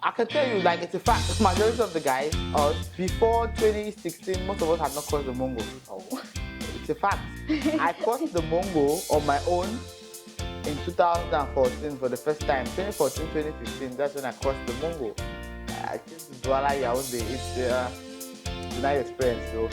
I can tell you, like, it's a fact. Majority of the guys, before 2016, most of us had not crossed the Mongo. Oh. It's a fact. I crossed the Mongo on my own in 2014 for the first time. 2014, 2015, that's when I crossed the Mongo. I think Douala Yaoundé, it's a nice experience, though.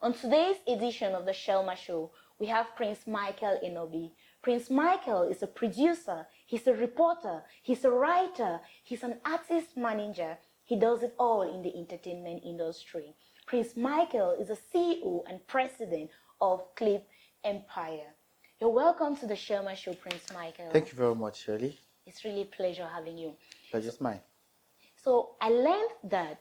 On today's edition of the Shirlma Show, we have Prince Michael Enobi. Prince Michael is a producer, he's a reporter, he's a writer, he's an artist manager. He does it all in the entertainment industry. Prince Michael is a CEO and president of Cliq Empire. You're welcome to the Shirlma Show, Prince Michael. Thank you very much, Shirley. It's really a pleasure having you. Pleasure's mine. So I learned that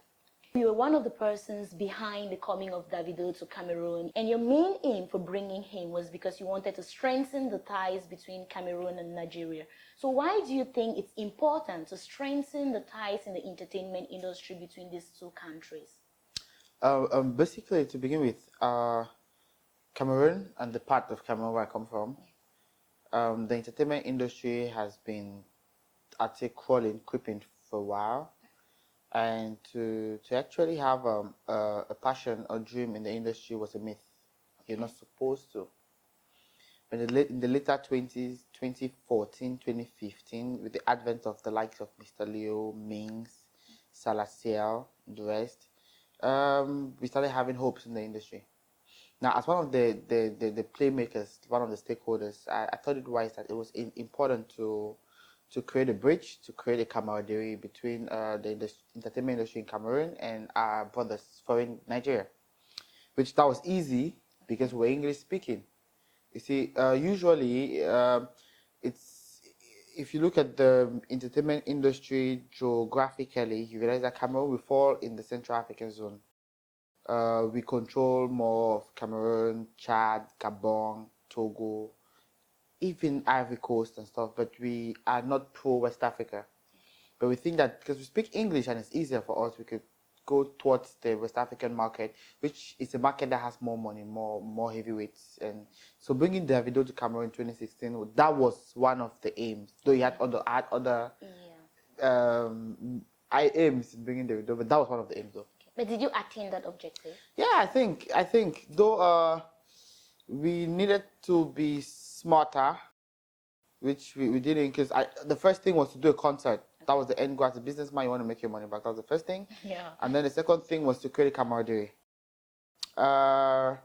you were one of the persons behind the coming of Davido to Cameroon, and your main aim for bringing him was because you wanted to strengthen the ties between Cameroon and Nigeria. So why do you think it's important to strengthen the ties in the entertainment industry between these two countries? Basically, to begin with, Cameroon and the part of Cameroon where I come from, the entertainment industry has been, I'd say, creeping for a while. And to actually have a passion or dream in the industry was a myth. You're not supposed to. But in the later 20s, 2014, 2015, with the advent of the likes of Mr. Leo, Mings, Salasiel, the rest, we started having hopes in the industry. Now, as one of the playmakers, one of the stakeholders, I thought it wise that it was important to create a bridge, to create a camaraderie between the entertainment industry in Cameroon and our brothers foreign Nigeria, which that was easy because we're English speaking. You see, usually if you look at the entertainment industry geographically, you realize that Cameroon will fall in the Central African zone. We control more of Cameroon, Chad, Gabon, Togo, even Ivory Coast and stuff, but we are not pro-West Africa. But we think that because we speak English and it's easier for us, we could go towards the West African market, which is a market that has more money, more heavyweights. And so bringing Davido to Cameroon in 2016, that was one of the aims. Though he had other aims in bringing Davido, but that was one of the aims, though. But did you attain that objective? Yeah, I think though we needed to be smarter, which we didn't, because the first thing was to do a concert. That was the end goal. As a businessman, you want to make your money back. That was the first thing. Yeah. And then the second thing was to create a camaraderie. Now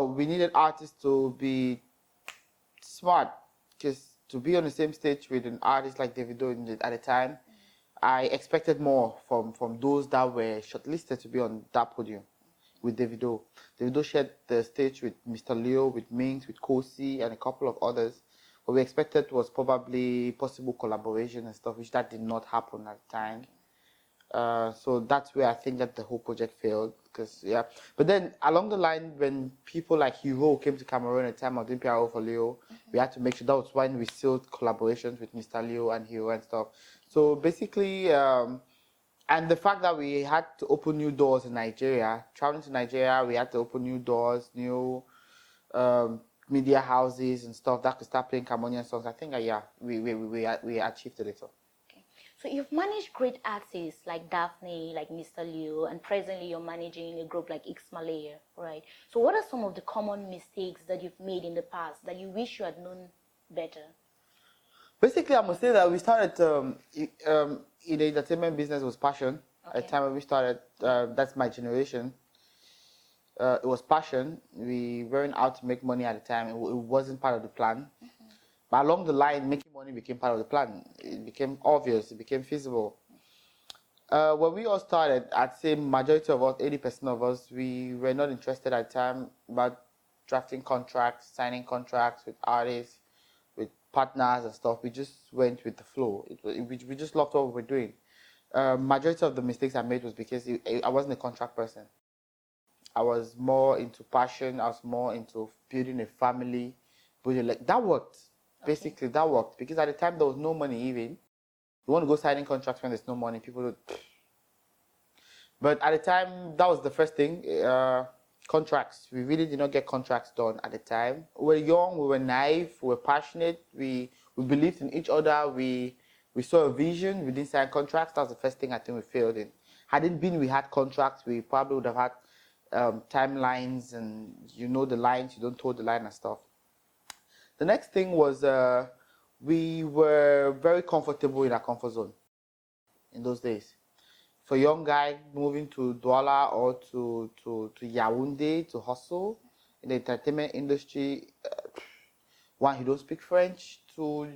we needed artists to be smart, because to be on the same stage with an artist like Davido at the time, I expected more from those that were shortlisted to be on that podium with Davido. Davido shared the stage with Mr. Leo, with Mings, with Kosi, and a couple of others. What we expected was probably possible collaboration and stuff, which that did not happen at the time. So that's where I think that the whole project failed. Because but then along the line, when people like Hero came to Cameroon at the time of doing P.R.O for Leo, we had to make sure that was when we sealed collaborations with Mr. Leo and Hero and stuff. So basically, and the fact that we had to open new doors in Nigeria, traveling to Nigeria, we had to open new doors, new media houses and stuff that could start playing Cameroonian songs. I think, we achieved a little. Okay. So you've managed great artists like Daphne, like Mr. Leo, and presently you're managing a group like X Maleya, right? So what are some of the common mistakes that you've made in the past that you wish you had known better? Basically, I must say that we started in the entertainment business was passion. Okay. At the time when we started, that's my generation. It was passion. We weren't out to make money at the time. It wasn't part of the plan. But along the line, making money became part of the plan. It became obvious. It became feasible. When we all started, I'd say majority of us, 80% of us, we were not interested at the time about drafting contracts, signing contracts with artists, with partners and stuff. We just went with the flow. We just loved what we were doing. Majority of the mistakes I made was because I wasn't a contract person. I was more into passion. I was more into building a family. Building, like, that worked. Basically, that worked. Because at the time, there was no money even. You want to go signing contracts when there's no money. People don't. But at the time, that was the first thing. Contracts. We really did not get contracts done at the time. We were young. We were naive. We were passionate. We believed in each other. We saw a vision. We didn't sign contracts. That was the first thing I think we failed in. Had it been we had contracts, we probably would have had timelines, and you know the lines, you don't toe the line and stuff. The next thing was we were very comfortable in our comfort zone in those days. For a young guy moving to Douala or to Yaoundé to hustle in the entertainment industry, one, you don't speak French. Two,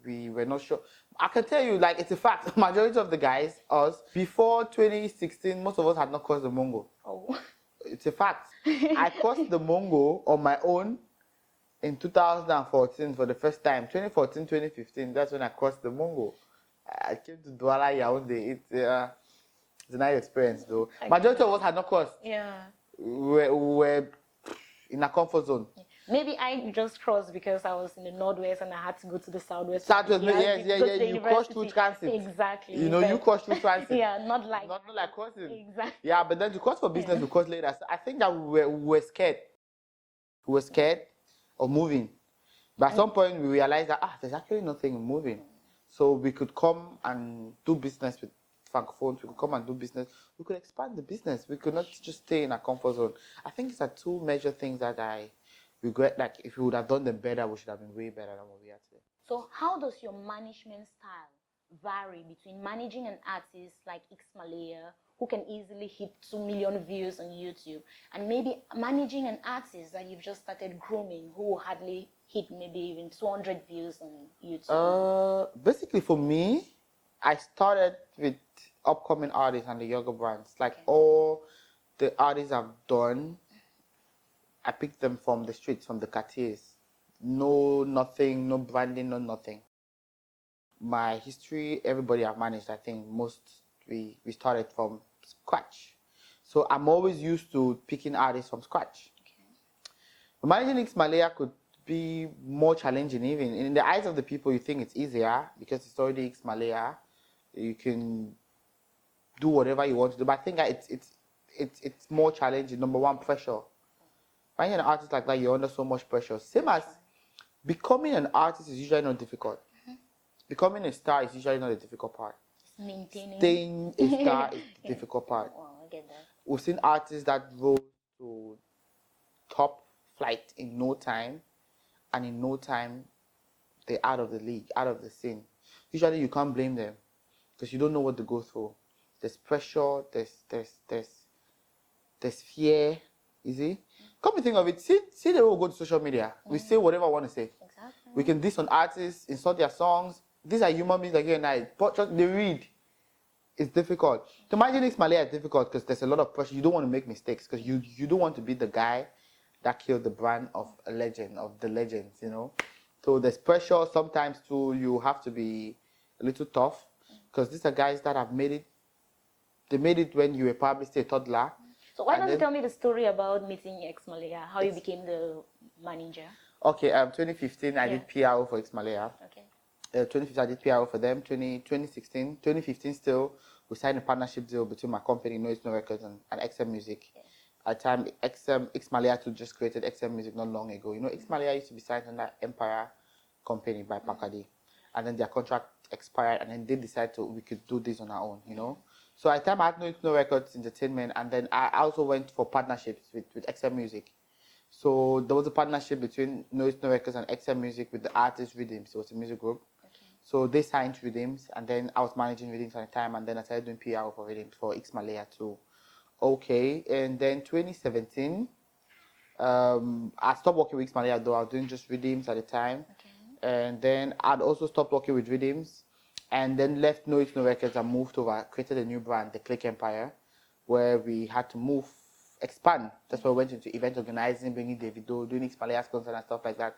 we were not sure. I can tell you, like, it's a fact. Majority of the guys, us, before 2016, most of us had not crossed the Mongo. Oh. It's a fact. I crossed the Mongo on my own in 2014 for the first time. 2014, 2015, that's when I crossed the Mongo. I came to Douala, Yaoundé. It's a nice experience, though. Majority of us had not crossed. Yeah. We were in a comfort zone. Maybe I just crossed because I was in the northwest and I had to go to the southwest. Southwest, yeah. You crossed through transit. Exactly. You know, you crossed through transit. Yeah, not like crossing. Exactly. Yeah, but then to cross for business, we crossed later. So I think that we were scared. We were scared of moving. But at some point, we realized that there's actually nothing moving. So we could come and do business with Francophones. We could come and do business. We could expand the business. We could not just stay in our comfort zone. I think it's are two major things that I regret. Like, if we would have done them better, we should have been way better than what we are today. So how does your management style vary between managing an artist like X Maleya, who can easily hit 2 million views on YouTube, and maybe managing an artist that you've just started grooming, who will hardly hit maybe even 200 views on YouTube? Basically, for me, I started with upcoming artists and the younger brands. Like, all the artists I've done, I picked them from the streets, from the quartiers. No nothing, no branding, no nothing. My history, everybody I've managed, I think we started from scratch. So I'm always used to picking artists from scratch. Managing X Maleya could be more challenging even. In the eyes of the people, you think it's easier because it's already X Maleya. You can do whatever you want to do. But I think that it's more challenging. Number one, pressure. Finding an artist like that, you're under so much pressure. Same as becoming an artist is usually not difficult. Becoming a star is usually not the difficult part. Maintaining. Staying a star is the difficult part. Wow, I get that. We've seen artists that rose to top flight in no time, and in no time, they're out of the league, out of the scene. Usually you can't blame them because you don't know what they go through. There's pressure, there's fear, you see? Come to think of it, see the way we go to social media. We say whatever we want to say. Exactly. We can diss on artists, insult their songs. These are human beings like you and I. But they read. It's difficult. To imagine X Maleya is difficult because there's a lot of pressure. You don't want to make mistakes because you don't want to be the guy that killed the brand of a legend, of the legends, you know. So there's pressure. Sometimes too, you have to be a little tough because these are guys that have made it. They made it when you were probably still a toddler. So why don't you tell me the story about meeting X Maleya, how you became the manager? Okay, 2015 I did P.R.O for X Maleya. Okay. 2015 I did P.R.O for them. 2015 still, we signed a partnership deal between my company, No It's No Records, and XM Music. Yeah. At the time, X Maleya too just created XM Music not long ago. You know, X Maleya used to be signed under Empire company by Pakadi. And then their contract expired, and then they decided we could do this on our own, you know. So at the time I had No It's No Records Entertainment, and then I also went for partnerships with XM Music. So there was a partnership between No It's No Records and XM Music with the artist Rhythms. It was a music group. Okay. So they signed Rhythms, and then I was managing Rhythms at the time, and then I started doing PR for Rhythms for X Maleya too. Okay, and then 2017, I stopped working with X Maleya though. I was doing just Rhythms at the time. Okay. And then I'd also stopped working with Rhythms, and then left No It's No Records and moved over, created a new brand, the Cliq Empire, where we had to expand. That's why we went into event organizing, bringing Davido, doing X Maleya's concert and stuff like that.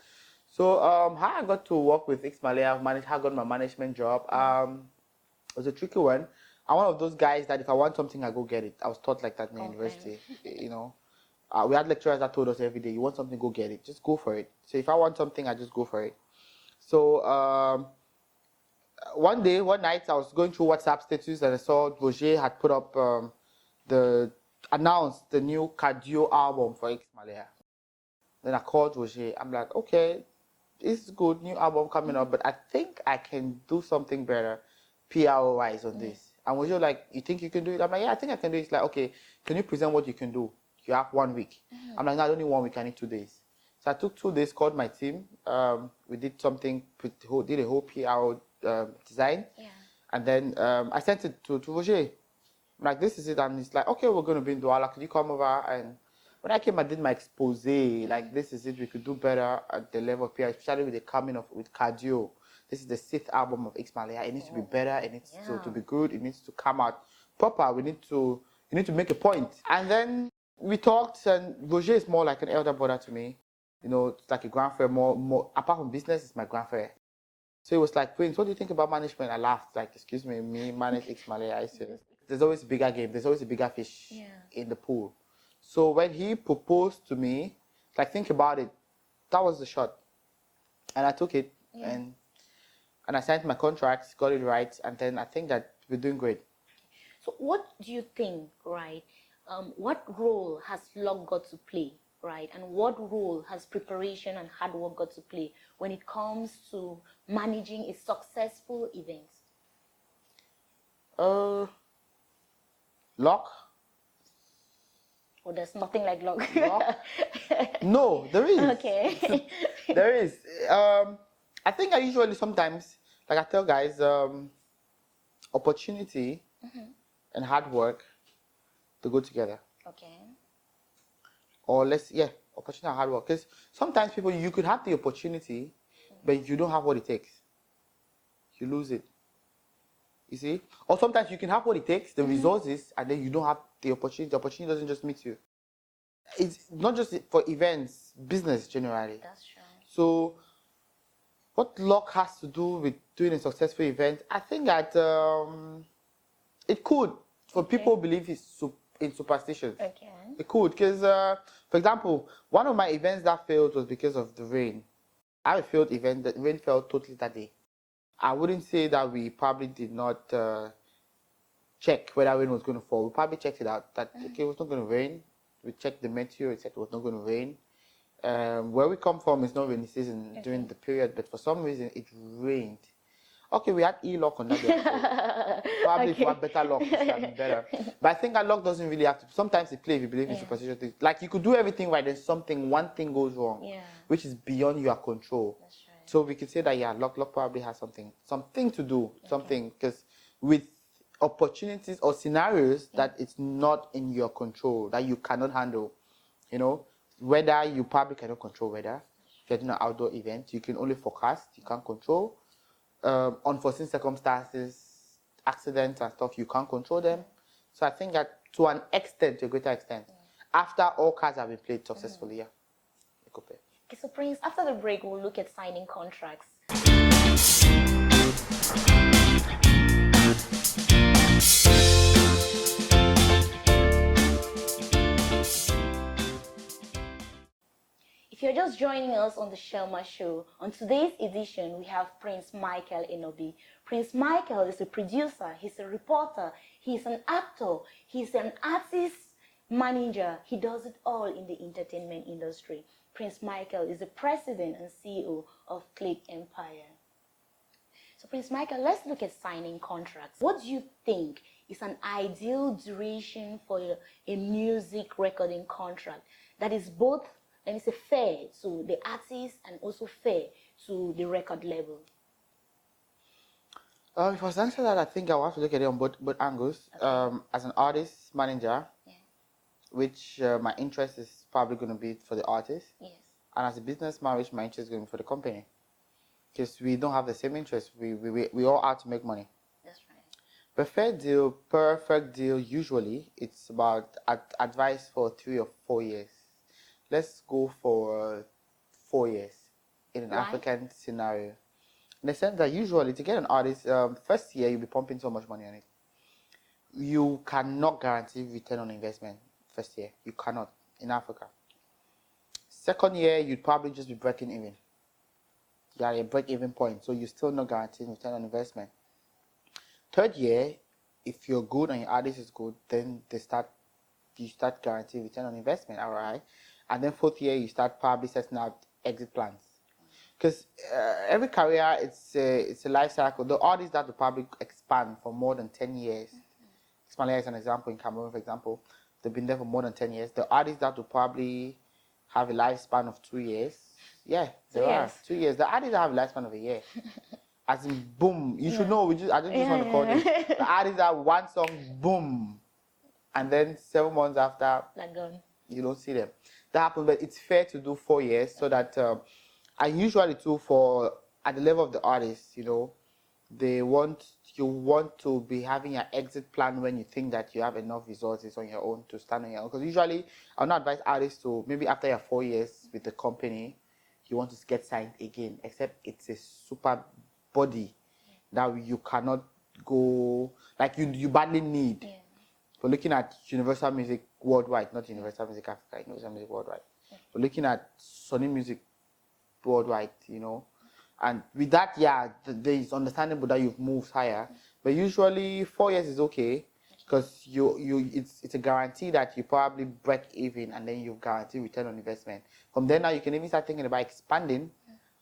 So how I got to work with X Maleya, how I got my management job, it was a tricky one. I'm one of those guys that if I want something, I go get it. I was taught like that in university, you know. We had lecturers that told us every day, you want something, go get it. Just go for it. So if I want something, I just go for it. So one night, I was going through WhatsApp status and I saw Roger had put up announced the new cardio album for X Maleya. Then I called Roger. I'm like, okay, this is good, new album coming up, but I think I can do something better, P.R.O.wise on this. And Roger like, you think you can do it? I'm like, yeah, I think I can do it. It's like, okay, can you present what you can do? You have 1 week. I'm like, no, I don't need 1 week, I need 2 days. So I took 2 days, called my team. We did something, did a whole PR design. Yeah. And then I sent it to Roger. I'm like, this is it. And he's like, okay, we're going to be in Douala. Could you come over? And when I came, I did my expose. Like, this is it. We could do better at the level of PR, especially with the coming of with cardio. This is the 6th album of X Maleya. It needs to be better. It needs to be good. It needs to come out proper. You need to make a point. And then we talked, and Roger is more like an elder brother to me. You know, it's like a grandfather, more apart from business, it's my grandfather. So he was like, Prince, what do you think about management? I laughed, like, excuse me manage X Maleya. I said, there's always a bigger game, there's always a bigger fish in the pool. So when he proposed to me, like, think about it, that was the shot. And I took it, and I signed my contract, got it right, and then I think that we're doing great. So what do you think, right? What role has luck got to play, right? And what role has preparation and hard work got to play when it comes to managing a successful event? Luck? Oh, there's nothing like luck. Luck? No, there is. Okay. There is. I think I usually sometimes, like I tell guys, opportunity and hard work to go together. Okay. Or opportunity and hard work. Because sometimes people, you could have the opportunity, but you don't have what it takes. You lose it. You see? Or sometimes you can have what it takes, the resources, and then you don't have the opportunity. The opportunity doesn't just meet you. It's not just for events, business generally. That's true. So, what luck has to do with doing a successful event? I think that it could, for people who believe in superstitions. Okay. It could, because, for example, one of my events that failed was because of the rain. I had a failed event, the rain fell totally that day. I wouldn't say that we probably did not check whether rain was going to fall. We probably checked it out, that okay, it was not going to rain. We checked the meteo, it said it was not going to rain. Where we come from is not rainy season during the period, but for some reason it rained. Okay, we had luck on that day. Probably if we had better luck, it would have been better. But I think that luck doesn't really have to. Sometimes it plays if you believe in superstition things. Like, you could do everything right, then one thing goes wrong, which is beyond your control. That's right. So we could say that luck probably has something to do, because with opportunities or scenarios that it's not in your control, that you cannot handle, you know, weather, you probably cannot control weather. If you're doing an outdoor event, you can only forecast, you can't control. Unforeseen circumstances, accidents and stuff, you can't control them. So I think that to an extent, to a greater extent, after all cards have been played successfully, Okay, so Prince, after the break, we'll look at signing contracts. If you're just joining us on the Shirlma Show, on today's edition, we have Prince Michael Enobi. Prince Michael is a producer, he's a reporter, he's an actor, he's an artist manager. He does it all in the entertainment industry. Prince Michael is the president and CEO of Cliq Empire. So Prince Michael, let's look at signing contracts. What do you think is an ideal duration for a music recording contract that is both, let me say, fair to the artist and also fair to the record label? If I was to answer that, I think I will have to look at it on both angles. Okay. As an artist manager, which my interest is probably going to be for the artist. Yes. And as a businessman, which my interest is going to be for the company. Because we don't have the same interest. We all out to make money. That's right. But fair deal, perfect deal, usually, it's about advice for 3 or 4 years. Let's go for 4 years in an African scenario. In the sense that usually to get an artist, first year you'll be pumping so much money on it. You cannot guarantee return on investment first year. You cannot. in Africa. Second year, you'd probably just be breaking even. You are at a break-even point, so you're still not guaranteed return on investment. Third year, if you're good and your artist is good, then you start guaranteeing return on investment, ROI. And then fourth year, you start probably setting out exit plans. Because every career, it's a life cycle. The artists that will probably expand for more than 10 years. X Maleya is an example in Cameroon, for example. They've been there for more than 10 years. The artists that will probably have a lifespan of 2 years. Yeah, there are 2 years. The artists that have a lifespan of a year. As in, boom. You should know. I don't just want to call it. The artists that one song, boom. And then 7 months after, you don't see them. That happens, but it's fair to do 4 years so that, and usually too, at the level of the artist, you know, you want to be having an exit plan when you think that you have enough resources on your own to stand on your own. Because usually, I'll not advise artists to, maybe after your 4 years with the company, you want to get signed again, except it's a super body that you cannot go, like you badly need. We're looking at Universal Music Worldwide, not Universal Music Africa, Universal Music Worldwide. We're looking at Sony Music Worldwide, you know. And with that, yeah, it's understandable that you've moved higher. But usually 4 years is okay because it's a guarantee that you probably break even and then you guarantee return on investment. From then now, you can even start thinking about expanding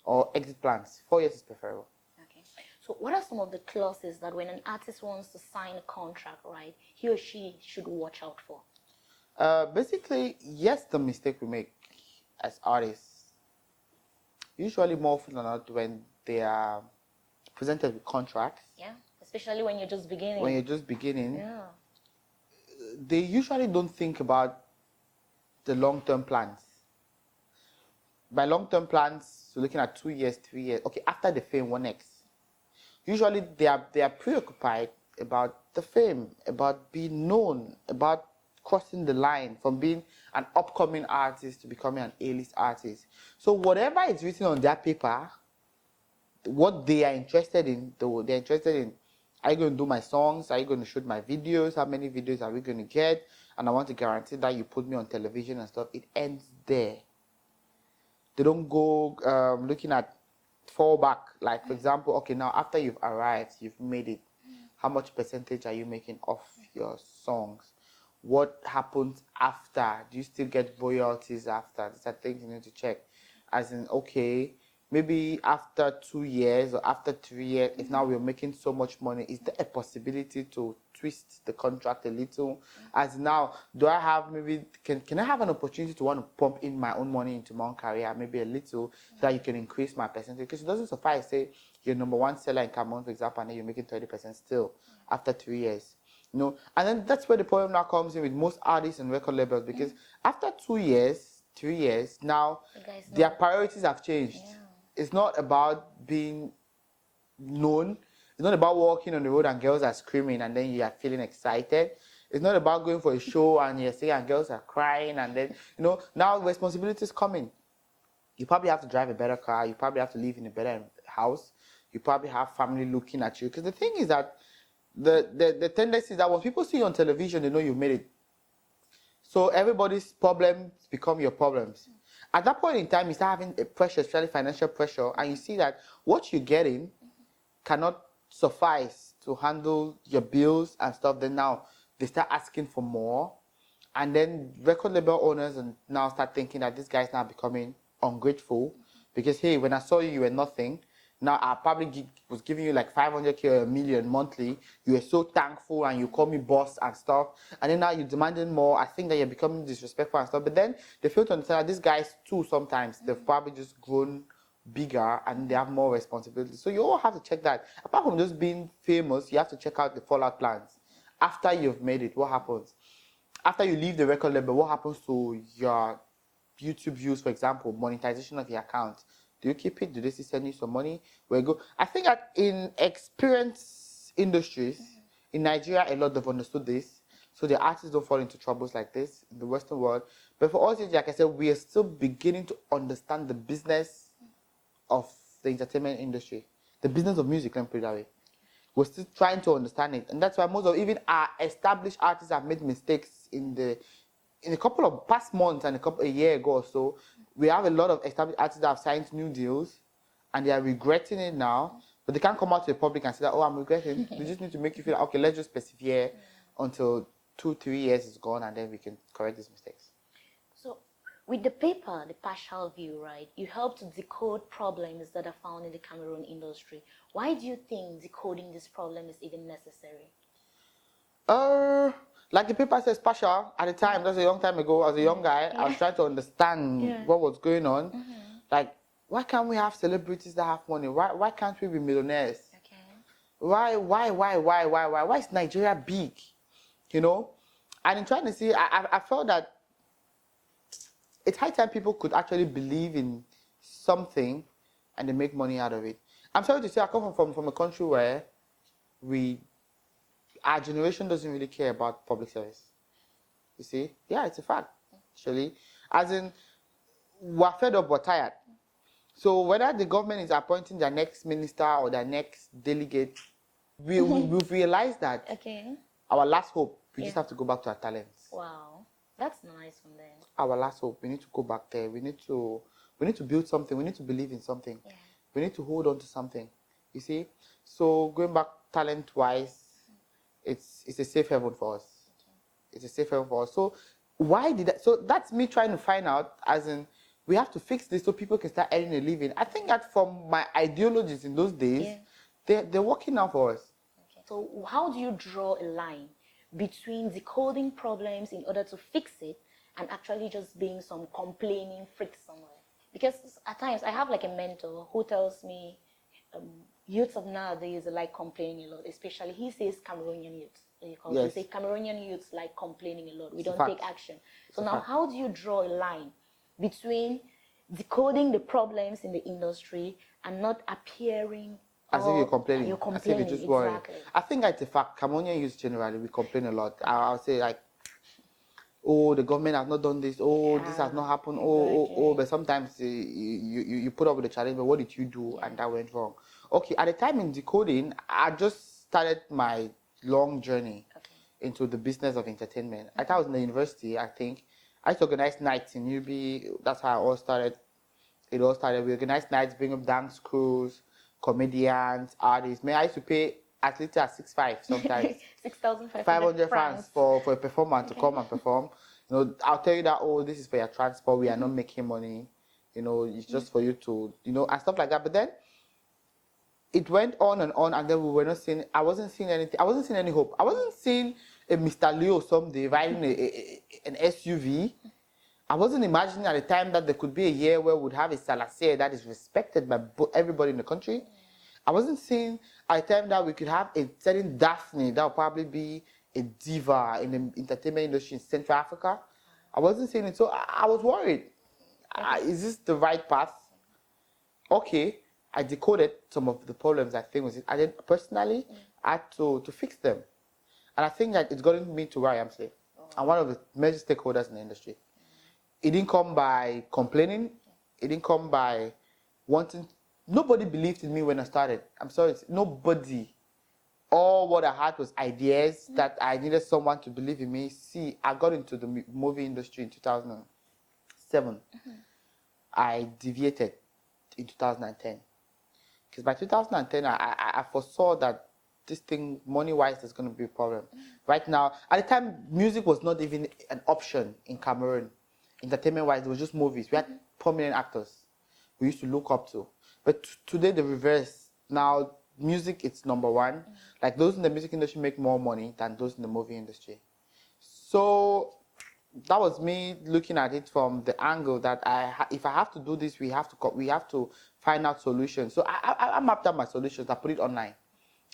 or exit plans. 4 years is preferable. Okay. So what are some of the clauses that when an artist wants to sign a contract, right, he or she should watch out for? Basically, yes, the mistake we make as artists, usually more often than not when they are presented with contracts. Yeah, especially when you're just beginning. When you're just beginning, they usually don't think about the long-term plans. By long-term plans, we're looking at 2 years, 3 years. Okay, after the fame, what next? Usually they are preoccupied about the fame, about being known, about crossing the line from being an upcoming artist to becoming an A-list artist. So whatever is written on their paper, what they are interested in, they're interested in, are you going to do my songs? Are you going to shoot my videos? How many videos are we going to get? And I want to guarantee that you put me on television and stuff. It ends there. They don't go looking at fallback. Like, for example, okay, now after you've arrived, you've made it, how much percentage are you making off your songs? What happens after? Do you still get royalties after? These are things you need to check. As in, okay, maybe after 2 years or after 3 years, if now we're making so much money, is there a possibility to twist the contract a little? As now, do I have maybe, can I have an opportunity to want to pump in my own money into my own career, maybe a little, so that you can increase my percentage? Because it doesn't suffice, say, you're #1 seller in Cameroon, for example, and then you're making 30% still after 3 years. You know, and then that's where the problem now comes in with most artists and record labels, because after 2 years, 3 years, now their priorities have changed. It's not about being known. It's not about walking on the road and girls are screaming and then you are feeling excited. It's not about going for a show and you're saying and girls are crying and then, you know, now responsibilities coming. You probably have to drive a better car. You probably have to live in a better house. You probably have family looking at you. Because the thing is that the tendency is that when people see you on television, they know you made it. So everybody's problems become your problems. At that point in time, you start having a pressure, especially financial pressure, and you see that what you're getting cannot suffice to handle your bills and stuff. Then now they start asking for more. And then record label owners and now start thinking that this guy's now becoming ungrateful because, hey, when I saw you, you were nothing. Now I probably was giving you like 500K or $1 million monthly. You were so thankful and you call me boss and stuff. And then now you're demanding more. I think that you're becoming disrespectful and stuff. But then they fail to understand that these guys too sometimes, they've probably just grown bigger and they have more responsibility. So you all have to check that. Apart from just being famous, you have to check out the fallout plans. After you've made it, what happens? After you leave the record label, what happens to your YouTube views, for example, monetization of your account? Do you keep it? Do they still send you some money? Where you go? I think that in experienced industries, in Nigeria, a lot have understood this. So the artists don't fall into troubles like this in the Western world. But for us, like I said, we are still beginning to understand the business of the entertainment industry. The business of music, let me put it that way. We're still trying to understand it. And that's why most of even our established artists have made mistakes in the in a couple of past months and a year ago or so, we have a lot of established artists that have signed new deals and they are regretting it now, but they can't come out to the public and say that, oh, I'm regretting. We just need to make you feel, okay, let's just persevere until 2-3 years is gone and then we can correct these mistakes. So with the paper, The Partial View, right, you help to decode problems that are found in the Cameroon industry. Why do you think decoding this problem is even necessary? Like the paper says, partial, at the time, that's a long time ago, as a young guy, I was trying to understand what was going on. Like, why can't we have celebrities that have money? Why can't we be millionaires? Okay. Why is Nigeria big? You know? And in trying to see, I felt that it's high time people could actually believe in something and they make money out of it. I'm sorry to say, I come from a country where our generation doesn't really care about public service. You see? Yeah, it's a fact, actually. As in, we're fed up, we're tired. So whether the government is appointing their next minister or their next delegate, we've realized that our last hope, we just have to go back to our talents. Wow, that's nice from there. Our last hope, we need to go back there. We need to build something. We need to believe in something. Yeah. We need to hold on to something. You see? So going back talent-wise, it's a safe haven for us. It's a safe haven for us. So why did that? So that's me trying to find out, as in, we have to fix this so people can start earning a living. I think that from my ideologies in those days, they're working now for us. Okay. So how do you draw a line between decoding problems in order to fix it and actually just being some complaining freak somewhere? Because at times I have like a mentor who tells me youths of nowadays like complaining a lot, especially he says Cameroonian youths. They say Cameroonian youths like complaining a lot. We don't take action. So now how do you draw a line between decoding the problems in the industry and not appearing as if you're complaining. As if you're just worried. I think it's a fact. Cameroonian youth generally, we complain a lot. I'll say like, oh, the government has not done this. Oh, this has not happened. Oh. But sometimes you put up with the challenge, but what did you do? And that went wrong. Okay, at the time in decoding, I just started my long journey into the business of entertainment. I thought I was in the university, I think. I used to organize nights in Enobi. That's how it all started. We organized nights, bring up dance crews, comedians, artists. I used to pay at least at 6,500 sometimes. 6,500 francs for a performer to come and perform. You know, I'll tell you that, oh, this is for your transport. We are not making money. You know, it's just for you to, you know, and stuff like that. But then it went on, and then we were not seeing. I wasn't seeing anything. I wasn't seeing any hope. I wasn't seeing a Mr. Leo someday riding an SUV. I wasn't imagining at the time that there could be a year where we'd have a Salacier that is respected by everybody in the country. I wasn't seeing at the time that we could have a certain Daphne that would probably be a diva in the entertainment industry in Central Africa. I wasn't seeing it, so I was worried. Is this the right path? Okay, I decoded some of the problems I think was it. I then personally had to fix them. And I think that it's gotten me to where I am today. I'm one of the major stakeholders in the industry. It didn't come by complaining. It didn't come by wanting. Nobody believed in me when I started. I'm sorry, nobody. All what I had was ideas that I needed someone to believe in me. See, I got into the movie industry in 2007. I deviated in 2010. Because by 2010, I foresaw that this thing, money-wise, is going to be a problem. Right now, at the time, music was not even an option in Cameroon. Entertainment-wise, it was just movies. We had prominent actors we used to look up to. But today, the reverse. Now, music, it's number one. Like, those in the music industry make more money than those in the movie industry. So that was me looking at it from the angle that if I have to do this, we have to find out solutions. So I mapped out my solutions. I put it online.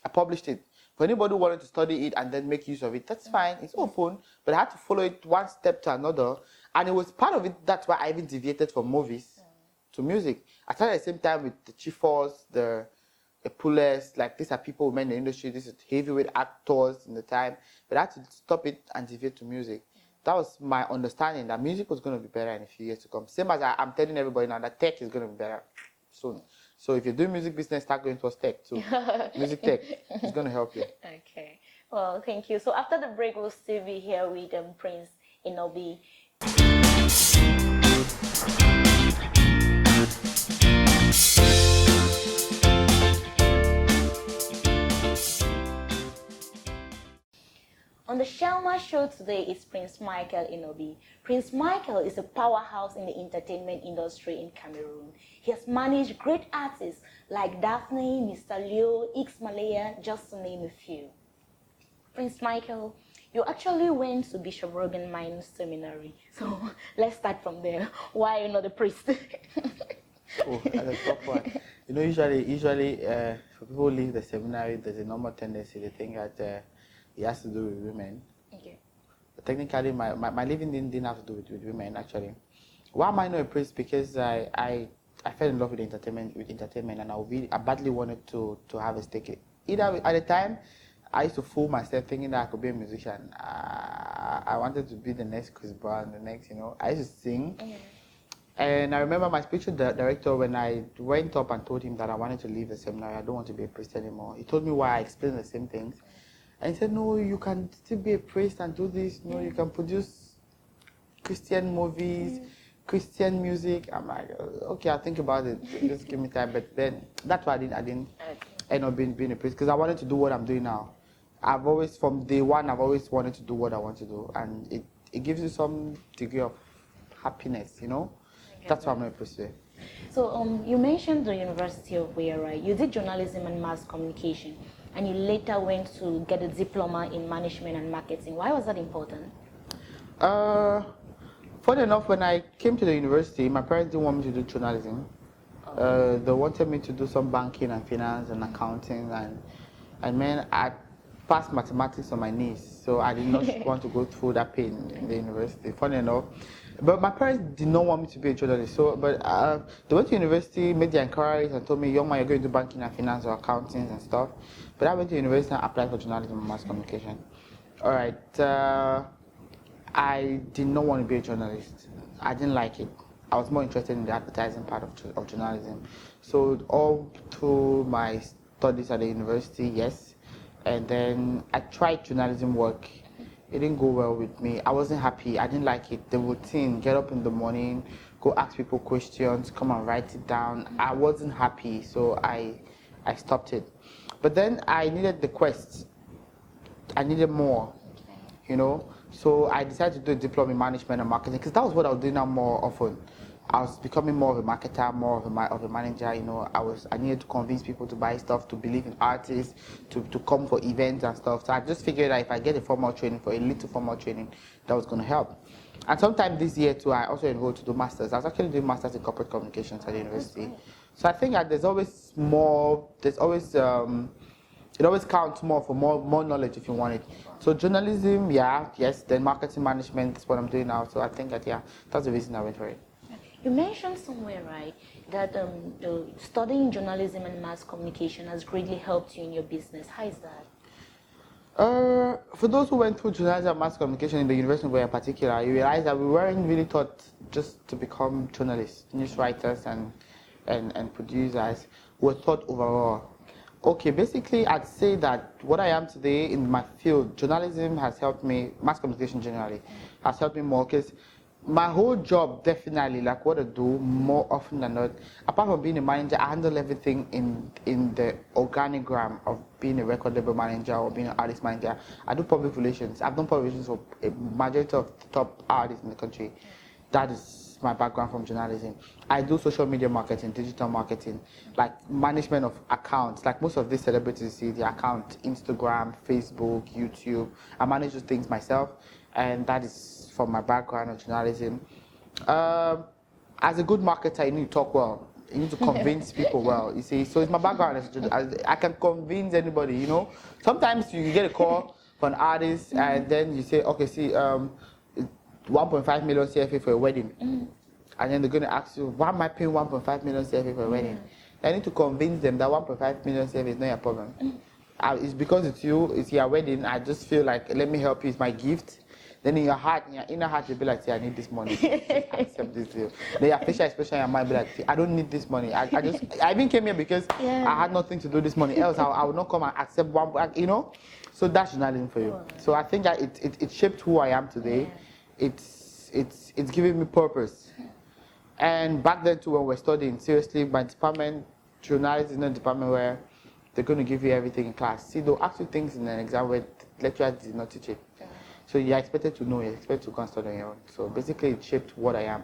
I published it. For anybody who wanted to study it and then make use of it, that's fine. It's open. But I had to follow it one step to another. And it was part of it. That's why I even deviated from movies to music. I started at the same time with the Chiefs, the Pullers. Like, these are people who made in the industry. These are heavyweight actors in the time. But I had to stop it and deviate to music. That was my understanding that music was going to be better in a few years to come. Same as I'm telling everybody now that tech is going to be better soon. So if you're doing music business, start going towards tech too. Music tech is going to help you. Okay. Well, thank you. So after the break, we'll still be here with Prince Enobi. On the Shirlma show today is Prince Michael Enobi. Prince Michael is a powerhouse in the entertainment industry in Cameroon. He has managed great artists like Daphne, Mr. Leo, X Maleya, just to name a few. Prince Michael, you actually went to Bishop Robin Mine's seminary. So let's start from there. Why are you not a priest? Oh, that's a tough one. You know, usually, for people who leave the seminary, there's a normal tendency to think that it has to do with women. Okay. But technically, my living didn't have to do with women, actually. Why am I not a priest? Because I fell in love with entertainment, and I badly wanted to have a stake. Either at the time, I used to fool myself thinking that I could be a musician. I wanted to be the next Chris Brown, the next, I used to sing. Mm-hmm. And I remember my spiritual director, when I went up and told him that I wanted to leave the seminary, I don't want to be a priest anymore. He told me why. I explained the same things. And he said, no, you can still be a priest and do this. No, you can produce Christian movies, Christian music. I'm like, okay, I'll think about it. Just give me time. But then that's why I didn't end up being a priest, because I wanted to do what I'm doing now. From day one, I've always wanted to do what I want to do. And it gives you some degree of happiness, That's why I'm not a priest. So you mentioned the University of Where, right? You did journalism and mass communication, and you later went to get a diploma in management and marketing. Why was that important? Funny enough, when I came to the university, my parents didn't want me to do journalism. They wanted me to do some banking and finance and accounting, and man, I passed mathematics on my knees, so I did not want to go through that pain in the university. Funny enough. But my parents did not want me to be a journalist. But they went to university, made their inquiries, and told me, young man, you're going to do banking and finance or accounting and stuff. But I went to university and applied for journalism and mass communication. All right. I did not want to be a journalist. I didn't like it. I was more interested in the advertising part of journalism. So all through my studies at the university, yes. And then I tried journalism work. It didn't go well with me. I wasn't happy. I didn't like it. The routine, get up in the morning, go ask people questions, come and write it down. I wasn't happy, so I stopped it. But then I needed the quest. I needed more, So I decided to do a diploma in management and marketing, because that was what I was doing now more often. I was becoming more of a marketer, more of a manager. I needed to convince people to buy stuff, to believe in artists, to come for events and stuff. So I just figured that if I get a formal training, for a little formal training, that was going to help. And sometime this year too, I also enrolled to do masters. I was actually doing masters in corporate communications at the university. So I think that there's always more. There's always it always counts more for more knowledge if you want it. So journalism, yes. Then marketing management is what I'm doing now. So I think that that's the reason I went for it. You mentioned somewhere, right, that studying journalism and mass communication has greatly helped you in your business. How is that? For those who went through journalism and mass communication in the University of Where in particular, you realize that we weren't really taught just to become journalists, news writers and producers. We were taught overall. Okay, basically I'd say that what I am today in my field, journalism has helped me, mass communication generally, has helped me more, because my whole job, definitely, like what I do more often than not, apart from being a manager, I handle everything in the organigram of being a record label manager or being an artist manager. I do public relations. I've done public relations for a majority of the top artists in the country. That is my background from journalism. I do social media marketing, digital marketing, like management of accounts. Like most of these celebrities see the account, Instagram, Facebook, YouTube. I manage those things myself, and that is from my background of journalism. As a good marketer, you need to talk well. You need to convince people well, you see. So it's my background. I can convince anybody, Sometimes you get a call from an artist, and then you say, okay, see, 1.5 million CFA for a wedding. And then they're going to ask you, why am I paying 1.5 million CFA for a wedding? I need to convince them that 1.5 million CFA is not your problem. It's because it's you, it's your wedding. I just feel like, let me help you, it's my gift. Then in your inner heart, you'll be like, I need this money. Accept this deal. Then your facial expression in your mind will be like, I don't need this money. I even came here because I had nothing to do this money. Else, I would not come and accept one, So that's journalism for you. So I think that it shaped who I am today. it's giving me purpose. And back then too, when we're studying, seriously, my department, journalism is not a department where they're going to give you everything in class. See, they'll ask you things in an exam where the lecturer did not teach it. So you're expected to know, you're expected to go and study on your own. So basically it shaped what I am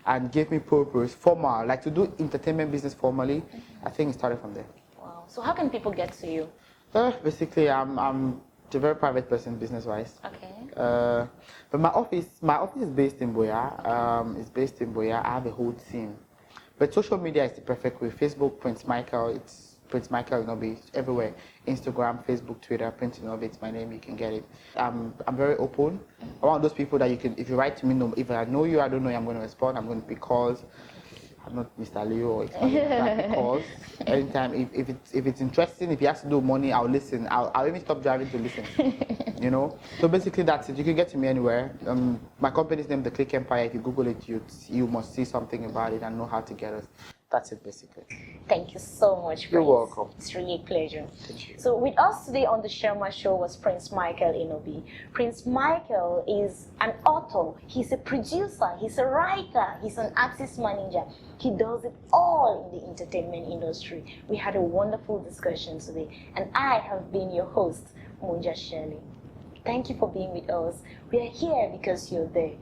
and gave me purpose, formal, like to do entertainment business formally. I think it started from there. Wow. So how can people get to you? Basically, I'm a very private person business-wise. Okay. But my office is based in Boya. It's based in Boya. I have a whole team. But social media is the perfect way. Facebook, Prince Michael, it's Prince Michael Enobi, everywhere. Instagram, Facebook, Twitter, Prince Enobi, it's my name, you can get it. I'm very open. I'm one of those people that you can, if you write to me, no, if I know you, I don't know you, I'm going to respond, I'm going to pick calls. I'm not Mr. Leo or X Maleya, I pick calls. Anytime, if it's interesting, if he has to do money, I'll listen. I'll even stop driving to listen, you know? So basically that's it. You can get to me anywhere. My company's name, the Cliq Empire. If you Google it, you must see something about it and know how to get us. That's it, basically. Thank you so much, Prince. You're welcome. It's really a pleasure. Thank you. So with us today on the Shirlma show was Prince Michael Enobi. Prince Michael is an author, he's a producer, he's a writer, he's an artist manager. He does it all in the entertainment industry. We had a wonderful discussion today, and I have been your host, Munjah Shirley. Thank you for being with us. We are here because you're there.